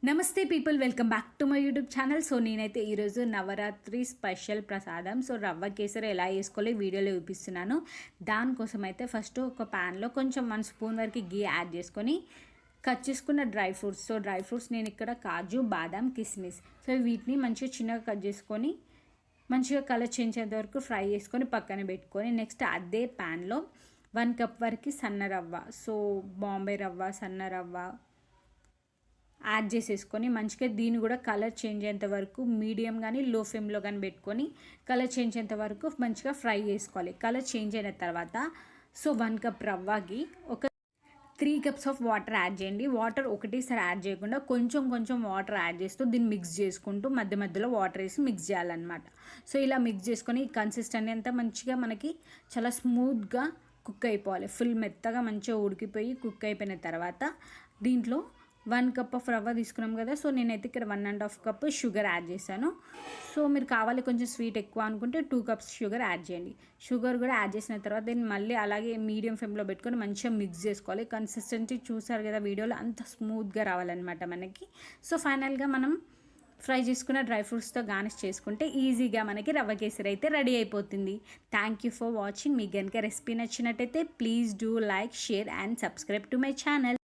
నమస్తే people, welcome back to my YouTube channel. So నేనైతే ఈరోజు నవరాత్రి స్పెషల్ ప్రసాదం రవ్వ కేసరి ఎలా వేసుకోవాలి వీడియోలో చూపిస్తున్నాను. దానికోసం అయితే ఫస్ట్ ఒక ప్యాన్లో కొంచెం 1 స్పూన్ వరకు గీ యాడ్ చేసుకొని కట్ చేసుకున్న డ్రై ఫ్రూట్స్ నేను ఇక్కడ కాజు, బాదాం, కిస్మిస్ వీటిని మంచిగా చిన్నగా కట్ చేసుకొని మంచిగా కలర్ చేంజ్ అయ్యేంత వరకు ఫ్రై చేసుకొని పక్కన పెట్టుకొని నెక్స్ట్ అదే ప్యాన్లో 1 కప్ వరకు సన్న రవ్వ, బాంబే రవ్వ, సన్న రవ్వ యాడ్ చేసేసుకొని మంచిగా దీన్ని కూడా కలర్ చేంజ్ అయ్యేంత వరకు మీడియం కానీ లో ఫ్లేమ్లో కానీ పెట్టుకొని కలర్ చేంజ్ అయ్యేంత వరకు మంచిగా ఫ్రై చేసుకోవాలి. కలర్ చేంజ్ అయిన తర్వాత 1 కప్ రవ్వకి ఒక 3 కప్స్ ఆఫ్ వాటర్ యాడ్ చేయండి. వాటర్ ఒకటేసారి యాడ్ చేయకుండా కొంచెం వాటర్ యాడ్ చేస్తూ దీన్ని మిక్స్ చేసుకుంటూ మధ్య మధ్యలో వాటర్ వేసి మిక్స్ చేయాలన్నమాట. ఇలా మిక్స్ చేసుకొని కన్సిస్టెన్సీ అంతా మంచిగా మనకి చాలా స్మూత్గా కుక్ అయిపోవాలి. ఫుల్ మెత్తగా మంచిగా ఉడికిపోయి కుక్ అయిపోయిన తర్వాత దీంట్లో 1 కప్ ఆఫ్ రవ్వ తీసుకున్నాం కదా. నేనైతే ఇక్కడ 1.5 కప్ షుగర్ యాడ్ చేశాను. మీరు కావాలి కొంచెం స్వీట్ ఎక్కువ అనుకుంటే 2 కప్స్ షుగర్ యాడ్ చేయండి. షుగర్ కూడా యాడ్ చేసిన తర్వాత దీన్ని మళ్ళీ అలాగే మీడియం ఫ్లేమ్లో పెట్టుకొని మంచిగా మిక్స్ చేసుకోవాలి. కన్సిస్టెన్సీ చూసారు కదా వీడియోలో, అంత స్మూత్గా రావాలన్నమాట మనకి. ఫైనల్గా మనం ఫ్రై చేసుకున్న డ్రై ఫ్రూట్స్తో గార్నిష్ చేసుకుంటే ఈజీగా మనకి రవ్వ కేసరి అయితే రెడీ అయిపోతుంది. Thank you for watching. మీకు కనుక రెసిపీ నచ్చినట్టయితే please do like, share and subscribe to my channel.